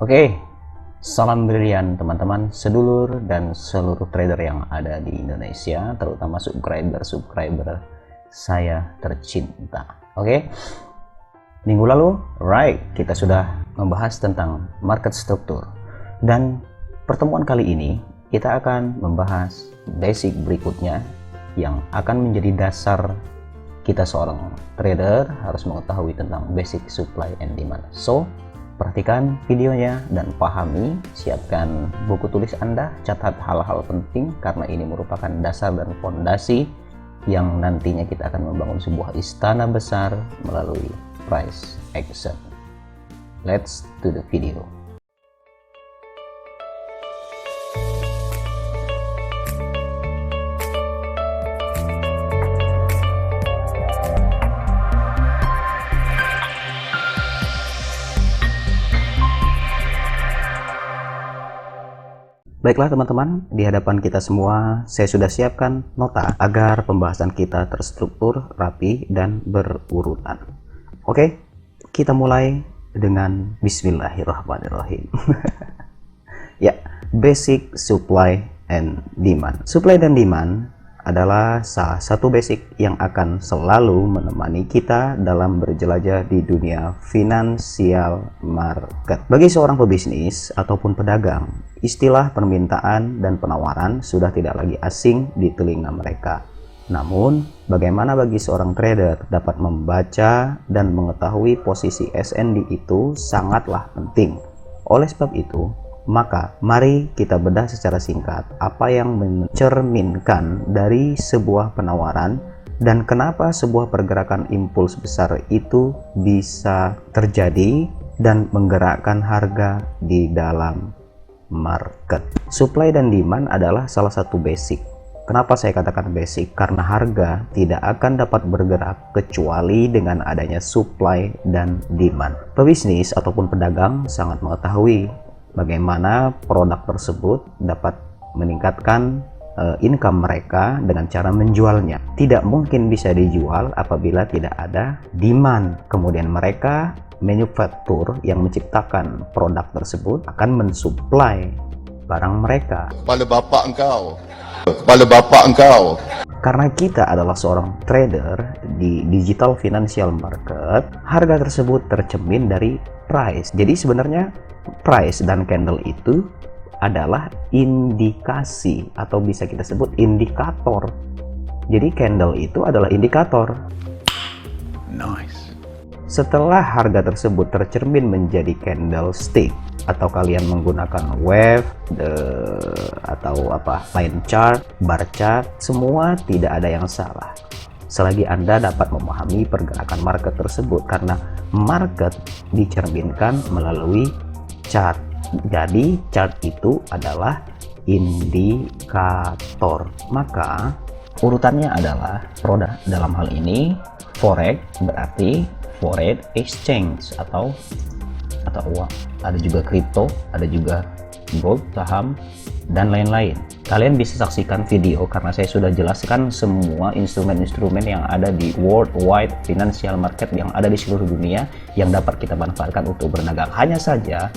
Oke, salam brilian teman-teman, sedulur dan seluruh trader yang ada di Indonesia, terutama subscriber saya tercinta. Oke, minggu lalu, kita sudah membahas tentang market struktur, dan pertemuan kali ini kita akan membahas basic berikutnya yang akan menjadi dasar kita seorang trader harus mengetahui tentang basic supply and demand. So, perhatikan videonya dan pahami, siapkan buku tulis Anda, catat hal-hal penting karena ini merupakan dasar dan fondasi yang nantinya kita akan membangun sebuah istana besar melalui price action. Let's do the video. Baiklah teman-teman, di hadapan kita semua saya sudah siapkan nota agar pembahasan kita terstruktur, rapi, dan berurutan. Oke, kita mulai dengan Bismillahirrahmanirrahim. Ya, basic supply and demand. Supply dan demand adalah salah satu basic yang akan selalu menemani kita dalam berjelajah di dunia finansial market. Bagi seorang pebisnis ataupun pedagang, istilah permintaan dan penawaran sudah tidak lagi asing di telinga mereka. Namun, bagaimana bagi seorang trader dapat membaca dan mengetahui posisi SND itu sangatlah penting. Oleh sebab itu, maka mari kita bedah secara singkat apa yang mencerminkan dari sebuah penawaran dan kenapa sebuah pergerakan impuls besar itu bisa terjadi dan menggerakkan harga di dalam market. Supply dan demand adalah salah satu basic. Kenapa saya katakan basic? Karena harga tidak akan dapat bergerak kecuali dengan adanya supply dan demand. Pebisnis ataupun pedagang sangat mengetahui bagaimana produk tersebut dapat meningkatkan income mereka dengan cara menjualnya. Tidak mungkin bisa dijual apabila tidak ada demand. Kemudian mereka manufaktur yang menciptakan produk tersebut akan mensuplai barang mereka. Kepala bapak engkau. Kepala bapak engkau. Karena kita adalah seorang trader di digital financial market, harga tersebut tercermin dari price. Jadi sebenarnya price dan candle itu adalah indikasi atau bisa kita sebut indikator. Jadi candle itu adalah indikator. Nice. Setelah harga tersebut tercermin menjadi candlestick atau kalian menggunakan wave atau line chart, bar chart, semua tidak ada yang salah selagi Anda dapat memahami pergerakan market tersebut, karena market dicerminkan melalui chart. Jadi chart itu adalah indikator. Maka urutannya adalah produk, dalam hal ini forex berarti foreign exchange atau uang. Ada juga kripto, ada juga gold, saham, dan lain-lain. Kalian bisa saksikan video karena saya sudah jelaskan semua instrumen-instrumen yang ada di worldwide financial market yang ada di seluruh dunia yang dapat kita manfaatkan untuk berdagang. Hanya saja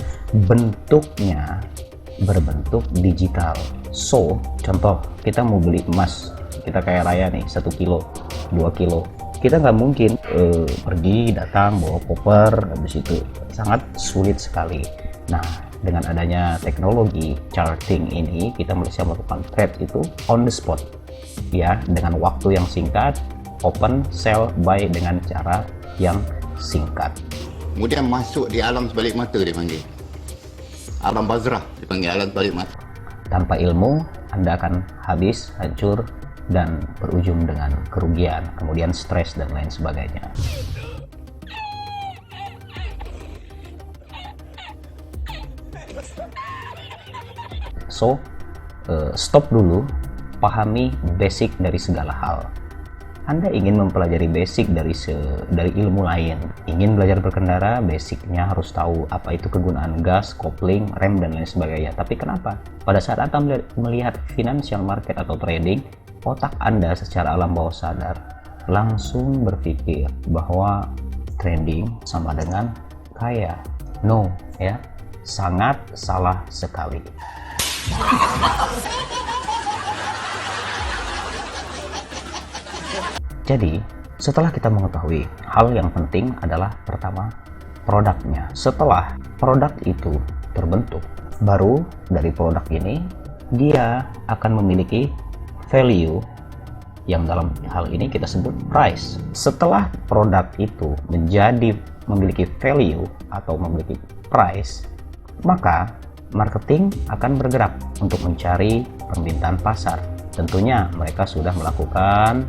bentuknya berbentuk digital. So, contoh kita mau beli emas, kita kaya raya nih, 1 kilo, 2 kilo. Kita nggak mungkin pergi datang bawa koper, habis itu sangat sulit sekali. Nah, dengan adanya teknologi charting ini, kita bisa melakukan trade itu on the spot, ya, dengan waktu yang singkat, open, sell, buy dengan cara yang singkat. Kemudian masuk di alam sebalik mata dipanggil. Alam bazrah dipanggil alam sebalik mata. Tanpa ilmu, Anda akan habis, hancur, dan berujung dengan kerugian, kemudian stres dan lain sebagainya. So, stop dulu, pahami basic dari segala hal. Anda ingin mempelajari basic dari ilmu lain, ingin belajar berkendara, basicnya harus tahu apa itu kegunaan gas, kopling, rem, dan lain sebagainya. Tapi kenapa? Pada saat Anda melihat financial market atau trading, otak Anda secara alam bawah sadar langsung berpikir bahwa trading sama dengan kaya. No, ya. sangat salah sekali. Jadi, setelah kita mengetahui hal yang penting adalah pertama, produknya. Setelah produk itu terbentuk, baru dari produk ini dia akan memiliki value yang dalam hal ini kita sebut price. Setelah produk itu memiliki value atau memiliki price, maka marketing akan bergerak untuk mencari permintaan pasar. Tentunya mereka sudah melakukan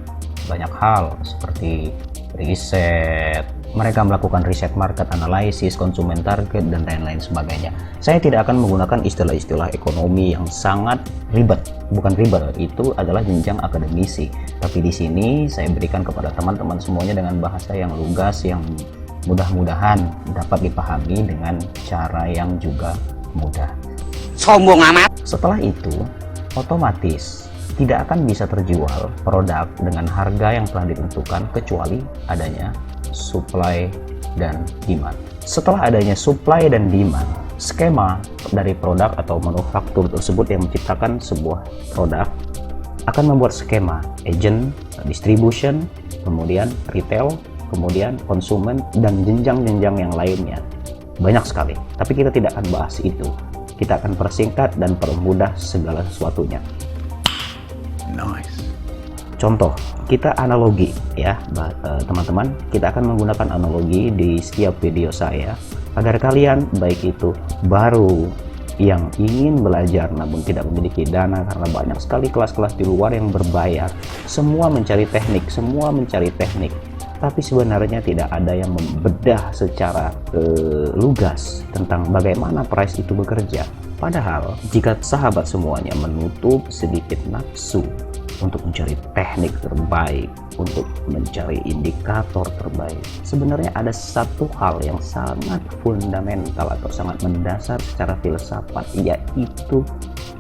banyak hal seperti riset, mereka melakukan riset market analysis, konsumen target, dan lain-lain sebagainya. Saya tidak akan menggunakan istilah-istilah ekonomi yang sangat ribet. Bukan ribet, itu adalah jenjang akademisi. Tapi di sini saya berikan kepada teman-teman semuanya dengan bahasa yang lugas, yang mudah-mudahan dapat dipahami dengan cara yang juga mudah. Sombong amat. Setelah itu, otomatis tidak akan bisa terjual produk dengan harga yang telah ditentukan kecuali adanya supply dan demand. Setelah adanya supply dan demand, skema dari produk atau manufaktur tersebut yang menciptakan sebuah produk akan membuat skema agent, distribution, kemudian retail, kemudian konsumen, dan jenjang-jenjang yang lainnya. Banyak sekali, tapi kita tidak akan bahas itu. Kita akan persingkat dan permudah segala sesuatunya. Nice. Contoh, kita analogi ya teman-teman, kita akan menggunakan analogi di setiap video saya agar kalian baik itu baru yang ingin belajar namun tidak memiliki dana karena banyak sekali kelas-kelas di luar yang berbayar, semua mencari teknik, tapi sebenarnya tidak ada yang membedah secara lugas tentang bagaimana price itu bekerja. Padahal jika sahabat semuanya menutup sedikit nafsu untuk mencari teknik terbaik, untuk mencari indikator terbaik, sebenarnya ada satu hal yang sangat fundamental atau sangat mendasar secara filsafat, yaitu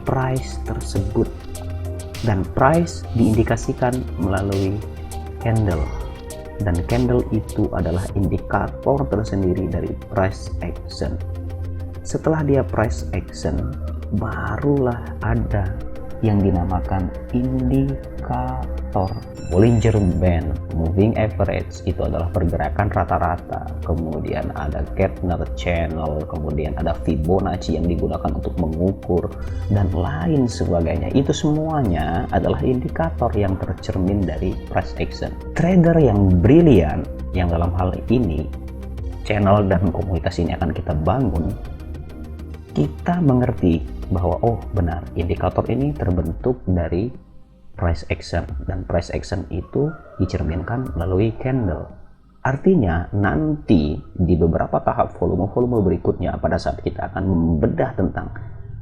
price tersebut. Dan price diindikasikan melalui candle, dan candle itu adalah indikator tersendiri dari price action. Setelah dia price action, barulah ada yang dinamakan indikator. Bollinger Band, Moving Average, itu adalah pergerakan rata-rata. Kemudian ada Gartner Channel, kemudian ada Fibonacci yang digunakan untuk mengukur, dan lain sebagainya. Itu semuanya adalah indikator yang tercermin dari price action. Trader yang brilian, yang dalam hal ini channel dan komunitas ini akan kita bangun, kita mengerti bahwa oh benar, indikator ini terbentuk dari price action, dan price action itu dicerminkan melalui candle. Artinya nanti di beberapa tahap volume-volume berikutnya, pada saat kita akan membedah tentang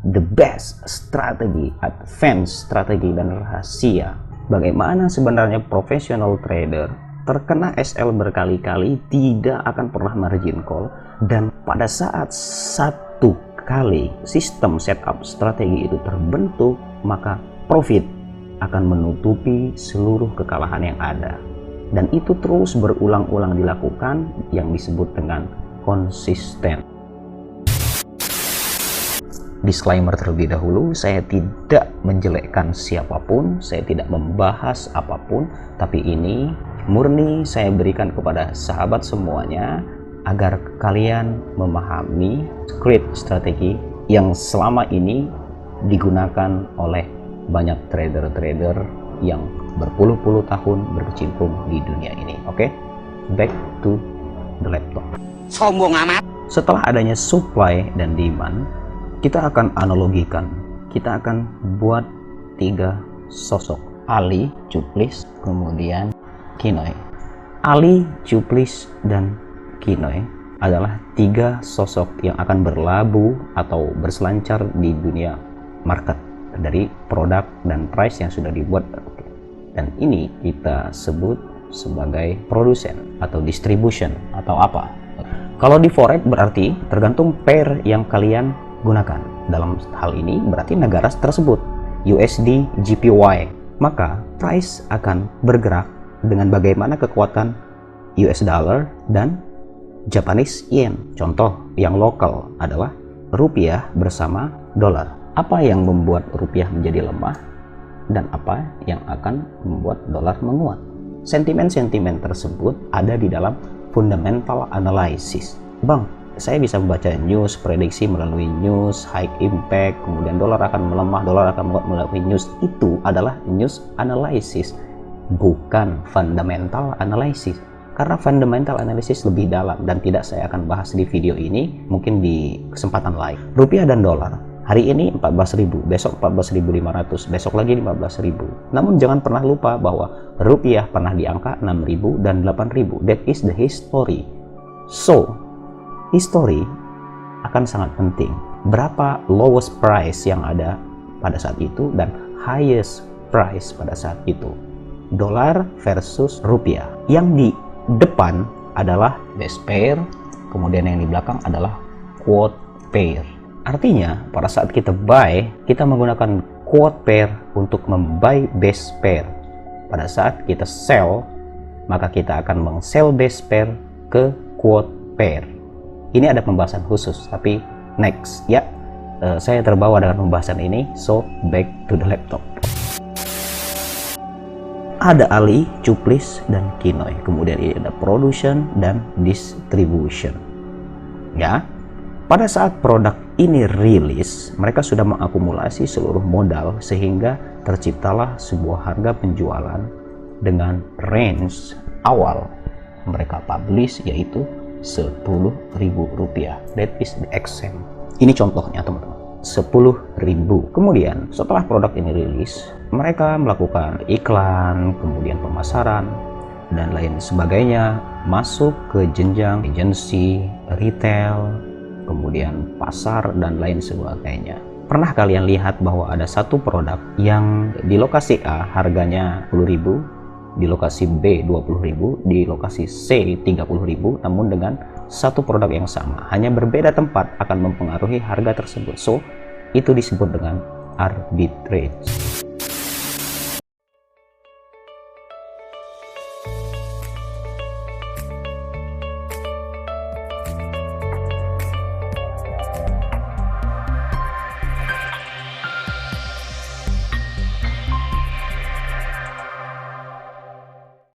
the best strategi, advance strategi, dan rahasia bagaimana sebenarnya professional trader terkena SL berkali-kali tidak akan pernah margin call, dan pada saat satu kali sistem setup strategi itu terbentuk, maka profit akan menutupi seluruh kekalahan yang ada. Dan itu terus berulang-ulang dilakukan, yang disebut dengan konsisten. Disclaimer terlebih dahulu, saya tidak menjelekkan siapapun, saya tidak membahas apapun, tapi ini murni saya berikan kepada sahabat semuanya agar kalian memahami script strategi yang selama ini digunakan oleh banyak trader-trader yang berpuluh-puluh tahun berkecimpung di dunia ini. Oke, back to the laptop. Sombong amat. Setelah adanya supply dan demand, kita akan analogikan, kita akan buat 3 sosok: Ali, Cuplis, kemudian Kinoy. Ali, Cuplis, dan Kinoy adalah 3 sosok yang akan berlabuh atau berselancar di dunia market dari produk dan price yang sudah dibuat. Dan ini kita sebut sebagai produsen atau distribution atau apa. Kalau di forex berarti tergantung pair yang kalian gunakan. Dalam hal ini berarti negara tersebut, USD, JPY. Maka price akan bergerak dengan bagaimana kekuatan US dollar dan Japanese yen. Contoh yang lokal adalah rupiah bersama dolar. Apa yang membuat rupiah menjadi lemah dan apa yang akan membuat dolar menguat? Sentimen-sentimen tersebut ada di dalam fundamental analysis. Bang, saya bisa membaca news, prediksi melalui news, high impact, kemudian dolar akan melemah, dolar akan menguat melalui news. Itu adalah news analysis, bukan fundamental analysis. Karena fundamental analysis lebih dalam dan tidak saya akan bahas di video ini, mungkin di kesempatan lain. Rupiah dan dolar hari ini 14.000, besok 14.500, besok lagi 15.000. Namun jangan pernah lupa bahwa rupiah pernah di angka 6.000 dan 8.000. That is the history. So, history akan sangat penting. Berapa lowest price yang ada pada saat itu dan highest price pada saat itu. Dolar versus rupiah. Yang di depan adalah base pair, kemudian yang di belakang adalah quote pair. Artinya, pada saat kita buy, kita menggunakan quote pair untuk membuy base pair. Pada saat kita sell, maka kita akan meng-sell base pair ke quote pair. Ini ada pembahasan khusus, tapi next ya. Saya terbawa dengan pembahasan ini, so back to the laptop. Ada Ali, Cuplis, dan Kinoy. Kemudian ini ada production dan distribution. Ya, pada saat produk ini rilis, mereka sudah mengakumulasi seluruh modal sehingga terciptalah sebuah harga penjualan dengan range awal mereka publish yaitu Rp10.000. That is the example. Ini contohnya teman-teman. 10.000. Kemudian setelah produk ini rilis, mereka melakukan iklan, kemudian pemasaran dan lain sebagainya, masuk ke jenjang agensi, retail, kemudian pasar dan lain sebagainya. Pernah kalian lihat bahwa ada satu produk yang di lokasi A harganya 10.000, di lokasi B 20.000, di lokasi C 30.000, namun dengan satu produk yang sama, hanya berbeda tempat akan mempengaruhi harga tersebut. So, itu disebut dengan arbitrage.